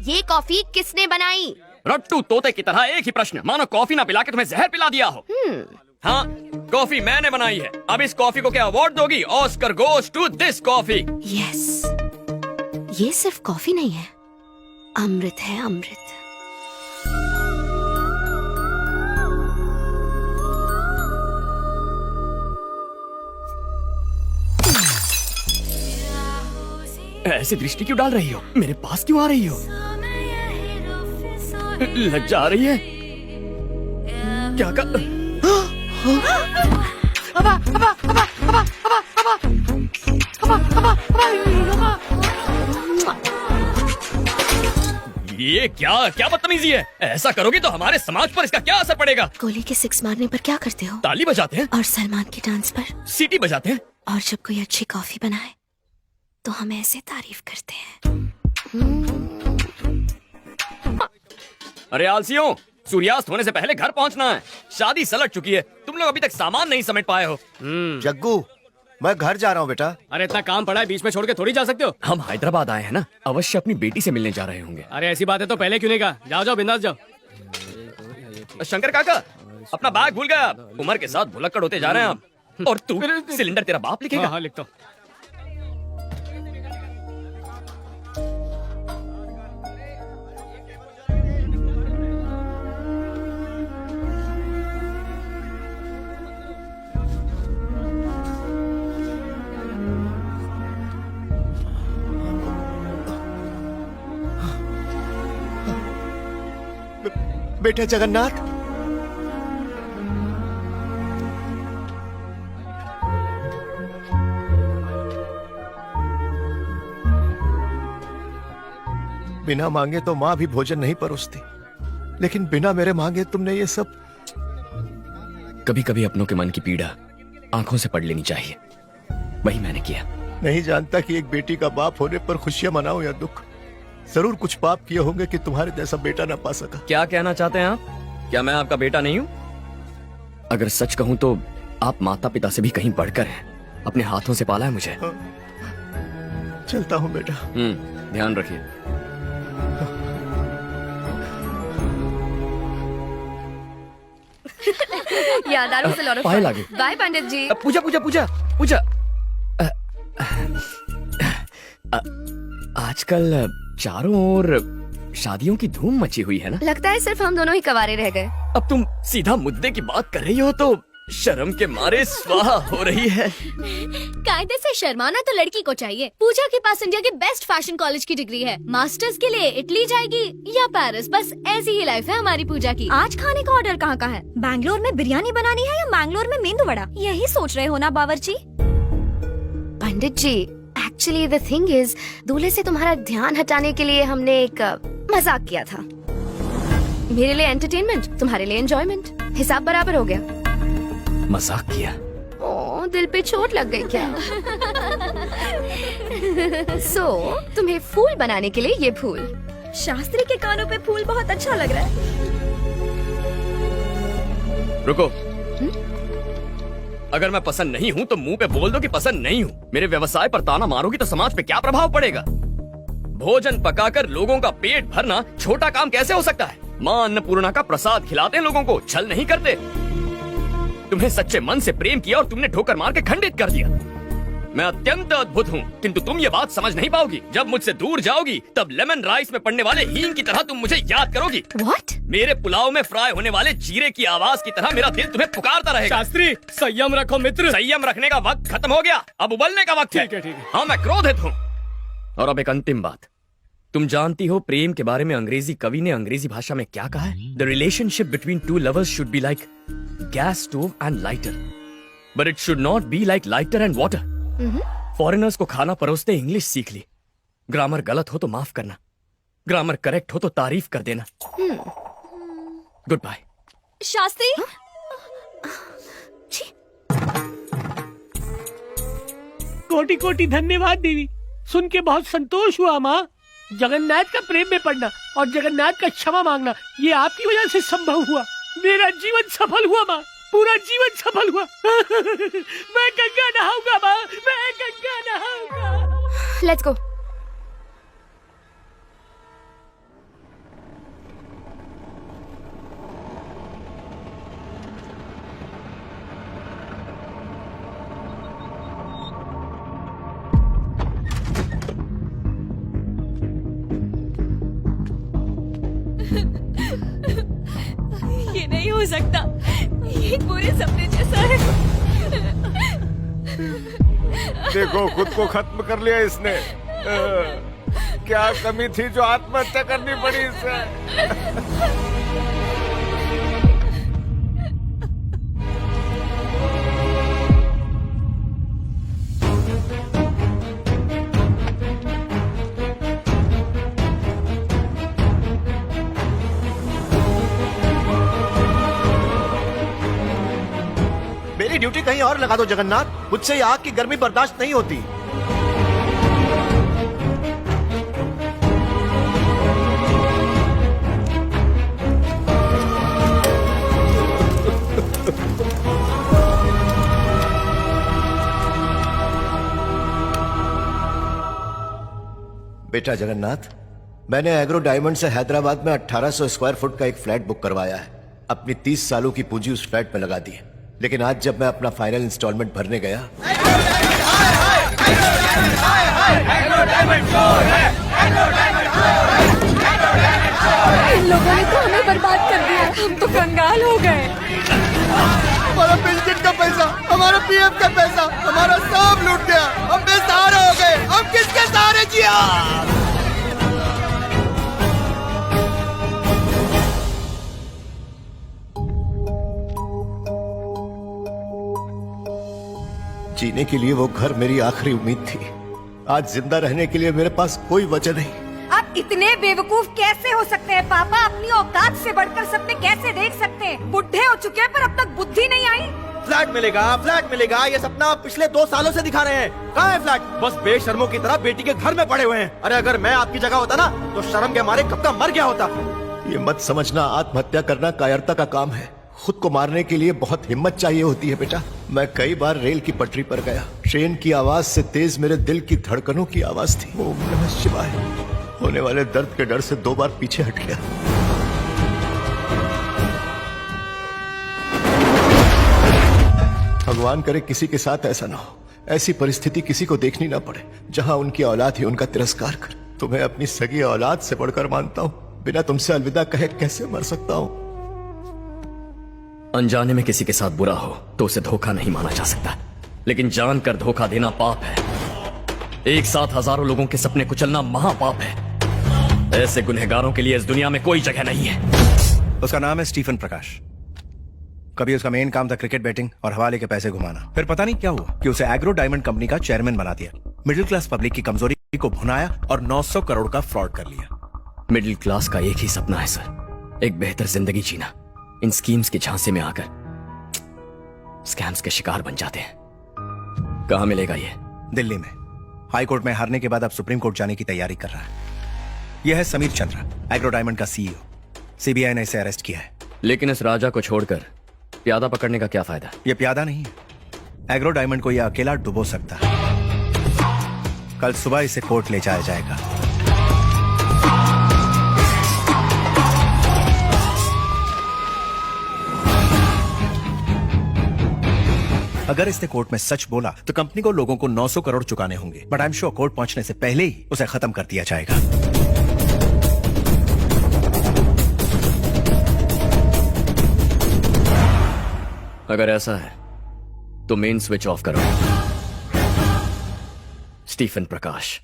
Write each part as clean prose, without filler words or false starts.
ये कॉफी किसने बनाई? रट्टू तोते की तरह एक ही प्रश्न, मानो कॉफी ना पिला के तुम्हें जहर पिला दिया हो। हाँ, कॉफी मैंने बनाई है। अब इस कॉफी को क्या अवार्ड दोगी? Oscar goes to this coffee. Yes, ये सिर्फ कॉफी नहीं है, अमृत है, अमृत। ऐसी दृष्टि क्यों डाल रही हो? मेरे पास क्यों आ रही हो? लज्जा आ रही है? क्या कर? ये क्या क्या बदतमीजी है? ऐसा करोगी तो हमारे समाज पर इसका क्या असर पड़ेगा? गोली के 6 मारने पर क्या करते हो? ताली बजाते हैं और सलमान के डांस पर? सीटी बजाते हैं। और जब कोई अच्छी कॉफी बनाए तो हम ऐसे तारीफ करते हैं। अरे आलसियों, सूर्यास्त होने से पहले घर पहुंचना है। शादी सलट चुकी है, तुम लोग अभी तक सामान नहीं समेट पाए हो। जग्गू, मैं घर जा रहा हूँ बेटा। अरे इतना काम पड़ा है, बीच में छोड़ के थोड़ी जा सकते हो। हम हैदराबाद आए हैं ना, अवश्य अपनी बेटी से मिलने जा रहे होंगे। अरे ऐसी बात है तो पहले क्यों नहीं कहा? जाओ जाओ, बिंदास जाओ। शंकर काका, अपना बैग भूल गया। उम्र के साथ भुलक्कड़ होते जा रहे हैं आप। और तू, सिलेंडर तेरा बाप लिखेगा। हाँ, लिखता हूँ। बेटा जगन्नाथ, बिना मांगे तो माँ भी भोजन नहीं परोसती, लेकिन बिना मेरे मांगे तुमने ये सब। कभी कभी अपनों के मन की पीड़ा आंखों से पढ़ लेनी चाहिए, वही मैंने किया। नहीं जानता कि एक बेटी का बाप होने पर खुशियां मनाऊं या दुख। जरूर कुछ पाप किए होंगे कि तुम्हारे जैसा बेटा ना पा सका। क्या कहना चाहते हैं आप? क्या मैं आपका बेटा नहीं हूँ? अगर सच कहूँ तो आप माता पिता से भी कहीं बढ़कर हैं। अपने हाथों से पाला है मुझे। चलता हूँ बेटा। ध्यान रखिए। यादारों से लौटो। पाए लागे। बाय पंडित जी। पूजा पूजा पूजा पूजा। आजकल चारों ओर शादियों की धूम मची हुई है ना? लगता है सिर्फ हम दोनों ही कवारे रह गए। अब तुम सीधा मुद्दे की बात कर रही हो तो शर्म के मारे स्वाहा हो रही है। कायदे से शर्माना तो लड़की को चाहिए। पूजा के पास इंडिया के बेस्ट फैशन कॉलेज की डिग्री है। मास्टर्स के लिए इटली जाएगी या पेरिस, बस ऐसी ही लाइफ है हमारी पूजा की। आज खाने का ऑर्डर कहाँ का है? बैंगलोर में बिरयानी बनानी है या बैंगलोर में मेंदू वड़ा? यही सोच रहे हो ना बावर्ची? पंडित जी, एक्चुअली द थिंग इज, दूल्हे से तुम्हारा ध्यान हटाने के लिए हमने एक मजाक किया था। मेरे लिए एंटरटेनमेंट, तुम्हारे लिए एंजॉयमेंट। हिसाब बराबर हो गया। मजाक किया? ओ, दिल पे चोट लग गई क्या? तुम्हें फूल बनाने के लिए ये फूल। शास्त्री के कानों पे फूल बहुत अच्छा लग रहा है। रुको। अगर मैं पसंद नहीं हूँ तो मुंह पे बोल दो कि पसंद नहीं हूँ। मेरे व्यवसाय पर ताना मारोगी तो समाज पे क्या प्रभाव पड़ेगा? भोजन पकाकर लोगों का पेट भरना छोटा काम कैसे हो सकता है? माँ अन्नपूर्णा का प्रसाद खिलाते हैं लोगों को, छल नहीं करते। तुम्हें सच्चे मन से प्रेम किया और तुमने ठोकर मार के खंडित कर दिया। मैं अत्यंत अद्भुत हूँ, किंतु तुम ये बात समझ नहीं पाओगी। जब मुझसे दूर जाओगी तब लेमन राइस में पड़ने वाले हींग की तरह तुम मुझे याद करोगी। What? मेरे पुलाव में फ्राई होने वाले जीरे की आवाज की तरह मेरा दिल तुम्हें पुकारता रहेगा। शास्त्री, संयम रखो मित्र। संयम रखने का वक्त खत्म हो गया, अब उबलने का वक्त है। ठीक है। हाँ, मैं क्रोधित हूँ। और अब एक अंतिम बात, तुम जानती हो प्रेम के बारे में अंग्रेजी कवि ने अंग्रेजी भाषा में क्या कहा है? The relationship between two lovers should be like gas stove and lighter, but it should not be like lighter and water. Foreigners को खाना परोसते इंग्लिश सीख ली। ग्रामर गलत हो तो माफ करना, ग्रामर करेक्ट हो तो तारीफ कर देना। Good bye. शास्त्री, कोटि कोटि धन्यवाद देवी। सुन के बहुत संतोष हुआ माँ। जगन्नाथ का प्रेम में पड़ना और जगन्नाथ का क्षमा मांगना, ये आपकी वजह से संभव हुआ। मेरा जीवन सफल हुआ माँ, पूरा जीवन सफल हुआ। मैं गंगा नहाऊंगा माँ, मैं गंगा नहाऊंगा। Let's go. ये नहीं हो सकता, ये पूरे सपने जैसा है। देखो खुद को खत्म कर लिया इसने। क्या कमी थी जो आत्महत्या करनी पड़ी इसे। मेरी ड्यूटी कहीं और लगा दो जगन्नाथ, मुझसे ये आग की गर्मी बर्दाश्त नहीं होती। बेटा जगन्नाथ, मैंने एग्रो डायमंड से हैदराबाद में 1800 स्क्वायर फुट का एक फ्लैट बुक करवाया है। अपनी 30 सालों की पूंजी उस फ्लैट में लगा दी है, लेकिन आज जब मैं अपना फाइनल इंस्टॉलमेंट भरने गया इन लोगों ने तो हमें बर्बाद कर दिया, हम तो कंगाल हो गए। हमारा पेंशन का पैसा, हमारा पीएफ का पैसा, हमारा सब लूट गया। हम बेसहारा हो गए। हम किसके सहारे जिया? जीने के लिए वो घर मेरी आखिरी उम्मीद थी। आज जिंदा रहने के लिए मेरे पास कोई वजह नहीं। आप इतने बेवकूफ कैसे हो सकते हैं पापा? अपनी औकात से बढ़कर सपने कैसे देख सकते हैं? बुढ़े हो चुके हैं पर अब तक बुद्धि नहीं आई। फ्लैट मिलेगा, ये सपना आप पिछले 2 सालों से दिखा रहे हैं। कहाँ है फ्लैट? बस बेशर्मों की तरह बेटी के घर में पड़े हुए हैं। अरे अगर मैं आपकी जगह होता ना तो शर्म के मारे कब का मर गया होता। ये मत समझना आत्महत्या करना कायरता का काम है। खुद को मारने के लिए बहुत हिम्मत चाहिए होती है बेटा। मैं कई बार रेल की पटरी पर गया। ट्रेन की आवाज से तेज मेरे दिल की धड़कनों की आवाज थी। ओम नमः शिवाय। होने वाले दर्द के डर से 2 बार पीछे हट गया। भगवान करे किसी के साथ ऐसा ना हो। ऐसी परिस्थिति किसी को देखनी ना पड़े जहां उनकी औलाद ही उनका तिरस्कार करे। तुम्हें अपनी सगी औलाद से बढ़कर मानता हूँ। बिना तुमसे अलविदा कहे कैसे मर सकता हूँ? अनजाने में किसी के साथ बुरा हो तो उसे धोखा नहीं माना जा सकता, लेकिन जानकर धोखा देना पाप है। एक साथ हजारों लोगों के सपने कुचलना महापाप है। ऐसे गुनहगारों के लिए इस दुनिया में कोई जगह नहीं है। उसका नाम है स्टीफन प्रकाश। कभी उसका मेन काम था क्रिकेट बैटिंग और हवाले के पैसे घुमाना। फिर पता नहीं क्या हुआ कि उसे एग्रो डायमंड कंपनी का चेयरमैन बना दिया। मिडिल क्लास पब्लिक की कमजोरी को भुनाया और 900 करोड़ का फ्रॉड कर लिया। मिडिल क्लास का एक ही सपना है सर, एक बेहतर जिंदगी जीना। इन स्कीम्स के झांसे में आकर स्कैम्स के शिकार बन जाते हैं। कहां मिलेगा ये? दिल्ली में। हाई कोर्ट में हारने के बाद अब सुप्रीम कोर्ट जाने की तैयारी कर रहा है। यह है समीर चंद्रा, एग्रो डायमंड का सीईओ। सीबीआई ने इसे अरेस्ट किया है। लेकिन इस राजा को छोड़कर प्यादा पकड़ने का क्या फायदा? यह प्यादा नहीं है। एग्रो डायमंड को यह अकेला डुबो सकता है। कल सुबह इसे कोर्ट ले जाया जाएगा। अगर इसने कोर्ट में सच बोला तो कंपनी को लोगों को 900 करोड़ चुकाने होंगे, but I am sure court पहुंचने से पहले ही उसे खत्म कर दिया जाएगा। अगर ऐसा है तो मेन स्विच ऑफ करो। स्टीफन प्रकाश।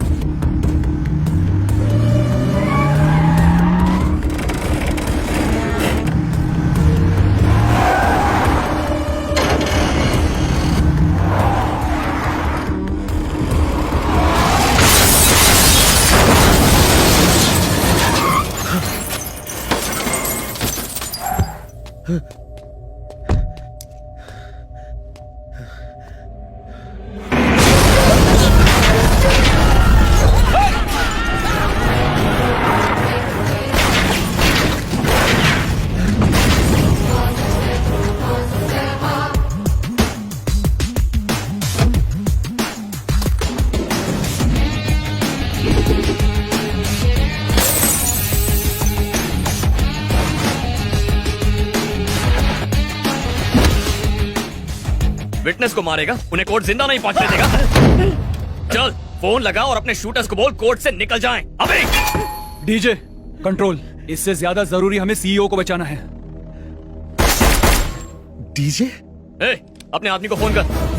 विटनेस को मारेगा, उन्हें कोर्ट जिंदा नहीं पहुंचने देगा। चल फोन लगा और अपने शूटर्स को बोल कोर्ट से निकल जाएं। अबे डीजे कंट्रोल। इससे ज्यादा जरूरी हमें सीईओ को बचाना है। डीजे? ए, अपने आदमी को फोन कर।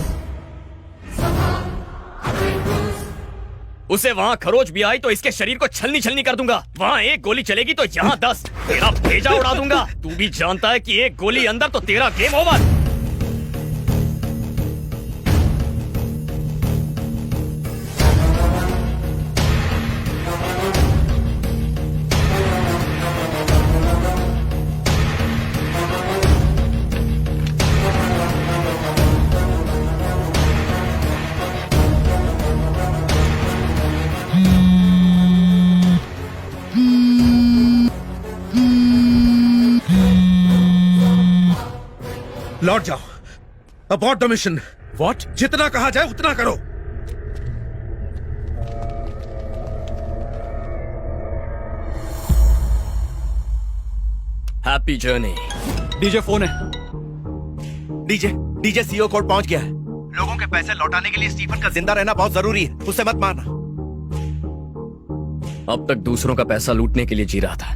उसे वहाँ खरोच भी आई तो इसके शरीर को छलनी छलनी कर दूंगा। वहाँ एक गोली चलेगी तो यहाँ 10, तेरा भेजा उड़ा दूंगा। तू भी जानता है कि एक गोली अंदर तो तेरा गेम ओवर। लौट जाओ। Abort the mission. व्हाट? जितना कहा जाए उतना करो। Happy journey. डीजे फोन है। डीजे सीईओ कोर्ट पहुंच गया है। लोगों के पैसे लौटाने के लिए स्टीफन का जिंदा रहना बहुत जरूरी है, उसे मत मारना। अब तक दूसरों का पैसा लूटने के लिए जी रहा था,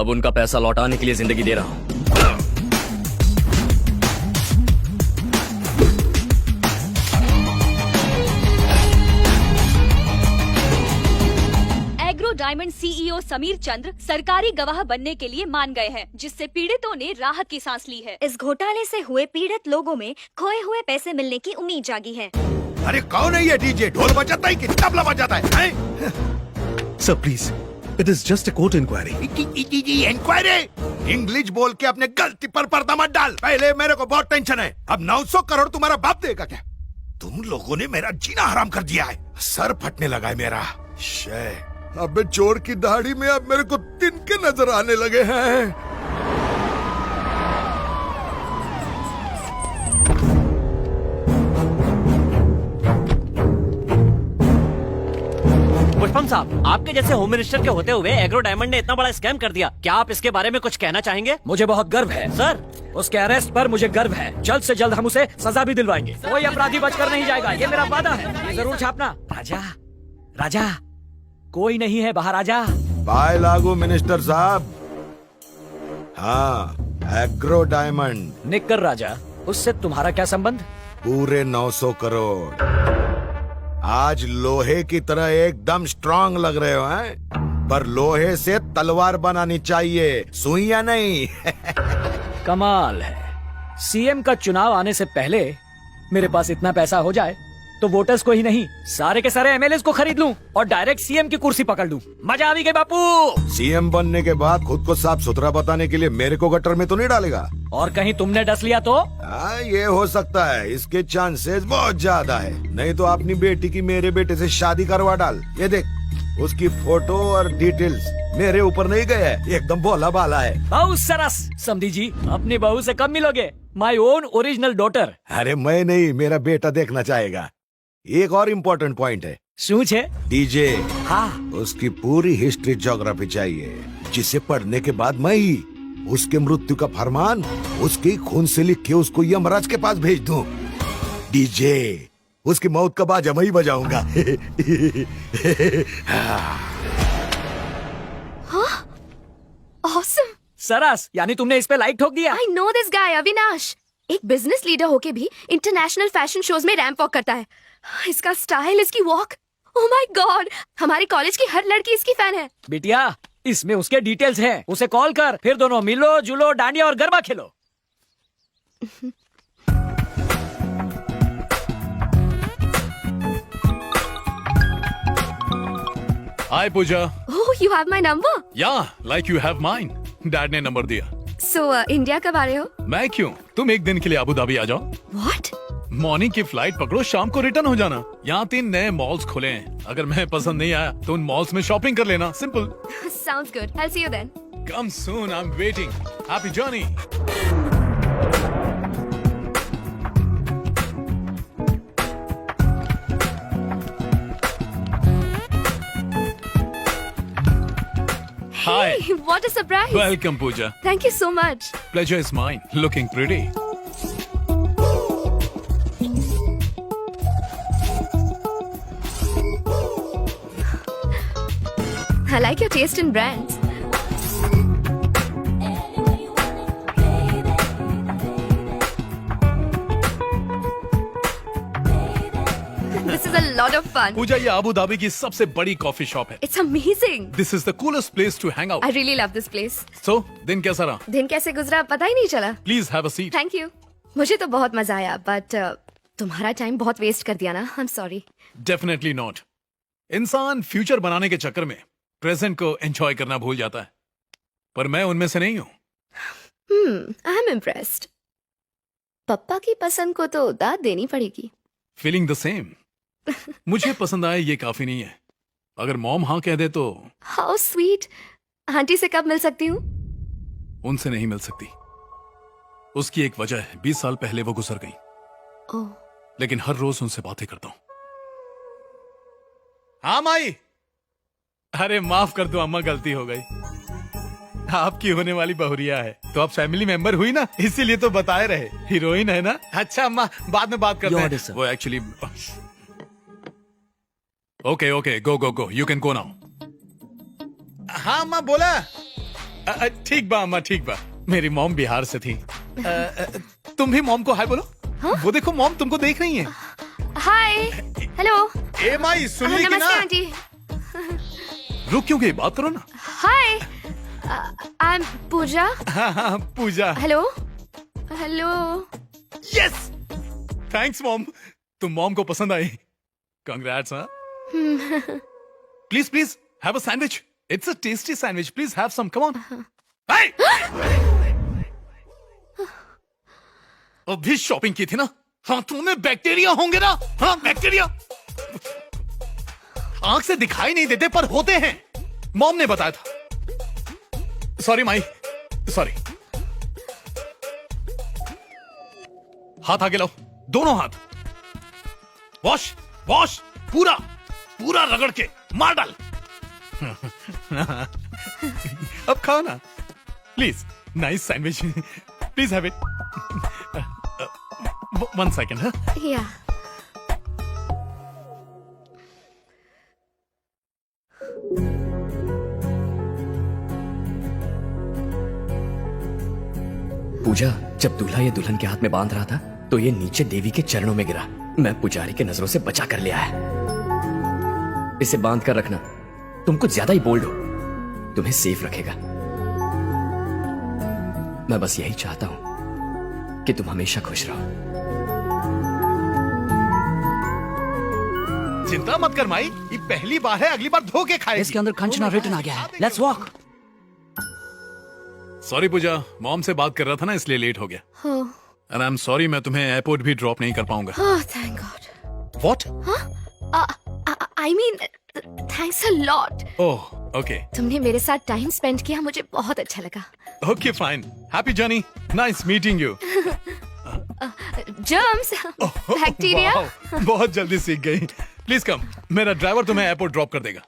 अब उनका पैसा लौटाने के लिए जिंदगी दे रहा हूं। एग्रो डायमंड सीईओ समीर चंद्र सरकारी गवाह बनने के लिए मान गए हैं, जिससे पीड़ितों ने राहत की सांस ली है। इस घोटाले से हुए पीड़ित लोगों में खोए हुए पैसे मिलने की उम्मीद जागी है। अरे कौन है ये डीजे? ढोल बजाता है कि तबला बजाता है? Sir please, it is just a court inquiry. Inquiry? English बोल के अपने गलती पर पर्दा मत डाल। पहले मेरे को बहुत टेंशन है, अब 900 करोड़ तुम्हारा बाप देगा क्या? तुम लोगों ने मेरा जीना हराम कर दिया है। सर फटने लगा है मेरा। अबे चोर की दाढ़ी में अब मेरे को तिनके नजर आने लगे हैं। पुष्पम साहब, आपके जैसे होम मिनिस्टर के होते हुए एग्रो डायमंड ने इतना बड़ा स्कैम कर दिया, क्या आप इसके बारे में कुछ कहना चाहेंगे? मुझे बहुत गर्व है सर, उसके अरेस्ट पर। मुझे गर्व है, जल्द से जल्द हम उसे सजा भी दिलवाएंगे। कोई अपराधी बचकर नहीं जाएगा, ये मेरा वादा है। ये जरूर छापना। राजा कोई नहीं है बाहर, आजा। बाय लागू मिनिस्टर साहब। हाँ, एग्रो डायमंड। निक्कर राजा, उससे तुम्हारा क्या संबंध? पूरे 900 करोड़। आज लोहे की तरह एकदम स्ट्रांग लग रहे हो हैं? पर लोहे से तलवार बनानी चाहिए, सुइयां नहीं। कमाल है, सीएम का चुनाव आने से पहले मेरे पास इतना पैसा हो जाए तो वोटर्स को ही नहीं, सारे के सारे एमएलएस को खरीद लूं और डायरेक्ट सीएम की कुर्सी पकड़ लूं। मजा आ गई बापू। सीएम बनने के बाद खुद को साफ सुथरा बताने के लिए मेरे को गटर में तो नहीं डालेगा? और कहीं तुमने डस लिया तो? ये हो सकता है, इसके चांसेस बहुत ज्यादा है। नहीं तो अपनी बेटी की मेरे बेटे से शादी करवा डाल। ये देख, उसकी फोटो और डिटेल्स मेरे ऊपर नहीं गए है, एकदम भोला भाला है। बहुत सरस। समधी जी, अपनी बहू से कब मिलोगे? My own original daughter. अरे मैं नहीं, मेरा बेटा देखना चाहेगा। एक और इम्पोर्टेंट पॉइंट है। सूझ है? डीजे। हाँ। उसकी पूरी हिस्ट्री ज्योग्राफी चाहिए, जिसे पढ़ने के बाद मैं ही उसके मृत्यु का फरमान उसके खून से लिख के उसको यमराज के पास भेज दूं। डीजे, उसकी मौत का बाजा मैं ही बजाऊंगा। हाँ? Awesome. सरस, यानी तुमने इस पे लाइक ठोक दिया? I know this guy, Avinash. एक बिजनेस लीडर होके भी इंटरनेशनल फैशन शोज में रैंप वॉक करता है। इसका स्टाइल, इसकी वॉक, ओह माय गॉड, हमारे कॉलेज की हर लड़की इसकी फैन है। बिटिया, इसमें उसके डिटेल्स हैं, उसे कॉल कर, फिर दोनों मिलो जुलो, डांडिया और गरबा खेलो। Hi Pooja. Oh, you have my number? Yeah, like you have mine. Dad ने नंबर दिया। So, इंडिया कब आ रहे हो? मैं क्यों? तुम एक दिन के लिए अबू धाबी आ जाओ। What? मॉर्निंग की फ्लाइट पकड़ो, शाम को रिटर्न हो जाना। यहाँ 3 नए मॉल्स खुले हैं, अगर मैं पसंद नहीं आया तो उन मॉल्स में शॉपिंग कर लेना। Simple. Sounds good. I'll see you then. Come soon, I'm waiting. Happy journey. Hi. Hey, what a surprise. Welcome, Pooja. Thank you so much. Pleasure is mine. Looking pretty. I like your taste in brands. lot of fun. पूजा, ये Abu Dhabi की सबसे बड़ी coffee shop है. It's amazing. This is the coolest place to hang out. I really love this place. So दिन कैसा रहा? दिन कैसे गुजरा पता ही नहीं चला. Please have a seat. Thank you. मुझे तो बहुत मजा आया, बट तुम्हारा टाइम बहुत वेस्ट कर दिया ना. I am sorry. Definitely not. इंसान फ्यूचर बनाने के चक्कर में प्रेजेंट को एंजॉय करना भूल जाता है, पर मैं उनमें से नहीं हूँ. I am impressed. पप्पा की पसंद को तो दाद देनी पड़ेगी. Feeling the same. मुझे पसंद आए ये काफी नहीं है. अगर मॉम हाँ कह दे तो हाउ स्वीट. आंटी से कब मिल सकती हूँ? उनसे नहीं मिल सकती. उसकी एक वजह है. 20 साल पहले वो गुजर गई, ओह. लेकिन हर रोज उनसे बातें करता हूँ. हाँ माई. अरे माफ कर दो अम्मा, गलती हो गई. आपकी होने वाली बहुरिया है तो आप फैमिली मेंबर हुई ना, इसीलिए तो बताए रहे. हीरोइन है ना. अच्छा अम्मा, बाद में बात करते हैं. वो actually okay okay, go go go, you can go now. हाँ अम्मा बोला. ठीक बा अम्मा, ठीक बा. मेरी मॉम बिहार से थी. तुम भी मॉम को हाय बोलो. वो देखो मॉम तुमको देख रही हैं. हाय. हेलो. ए माई, सुन ली कि ना? नमस्ते आंटी. रुक क्यों गई, बात करो ना. हाय. I am Pooja. हाँ Pooja. Hello. Hello. Yes. Thanks mom, तुम मॉम को पसंद आई. कंग्रेट्स. हाँ please please have a sandwich. It's a tasty sandwich. Please have some. Come on. अभी शॉपिंग की थी ना. हाथों में बैक्टीरिया होंगे ना. हाँ बैक्टीरिया आंख से दिखाई नहीं देते पर होते हैं. मॉम ने बताया था. Sorry my, sorry. हाथ आगे लाओ, दोनों हाथ. Wash wash. पूरा पूरा रगड़ के मार डाल. अब खाओ ना please. Nice sandwich. Please have it. 1 second. हाँ या. पूजा, जब दूल्हा ये दुल्हन के हाथ में बांध रहा था तो ये नीचे देवी के चरणों में गिरा. मैं पुजारी के नजरों से बचा कर ले आया. इसे बांध कर रखना. तुम कुछ ज्यादा ही बोल्ड हो. तुम्हें सेफ रखेगा. मैं बस यही चाहता हूं कि तुम हमेशा खुश रहो. चिंता मत कर माई, ये पहली बार है, अगली बार धो के खाएगी. इसके अंदर खंचना रिटर्न आ गया है. Let's walk. Sorry Puja, mom से बात कर रहा था ना इसलिए लेट हो गया. Oh. And I am sorry, मैं तुम्हें एयरपोर्ट भी ड्रॉप नहीं कर पाऊंगा. Oh, thank God. What? I mean, thanks a lot. Oh okay तुमने मेरे साथ टाइम स्पेंड किया, मुझे बहुत अच्छा लगा. Okay fine. Happy journey. Nice meeting you. Germs, bacteria. बहुत जल्दी सीख गई. प्लीज कम, मेरा ड्राइवर तुम्हें एयरपोर्ट ड्रॉप कर देगा.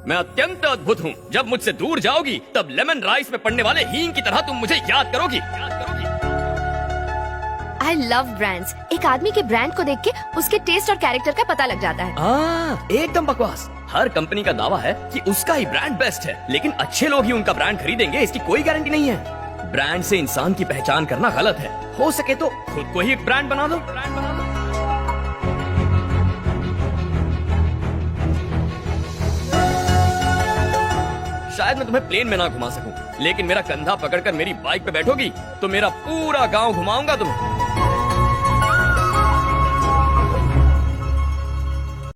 मैं अत्यंत अद्भुत हूँ. जब मुझसे दूर जाओगी तब लेमन राइस में पड़ने वाले हींग की तरह तुम मुझे याद करोगी. I love brands. एक आदमी के ब्रांड को देख के उसके टेस्ट और कैरेक्टर का पता लग जाता है. एकदम बकवास. हर कंपनी का दावा है कि उसका ही ब्रांड बेस्ट है, लेकिन अच्छे लोग ही उनका ब्रांड खरीदेंगे इसकी कोई गारंटी नहीं है. ब्रांड से इंसान की पहचान करना गलत है. हो सके तो खुद को ही एक ब्रांड बना दो. शायद मैं तुम्हें प्लेन में ना घुमा सकूं, लेकिन मेरा कंधा पकड़कर मेरी बाइक पे बैठोगी तो मेरा पूरा गांव घुमाऊंगा तुम्हें.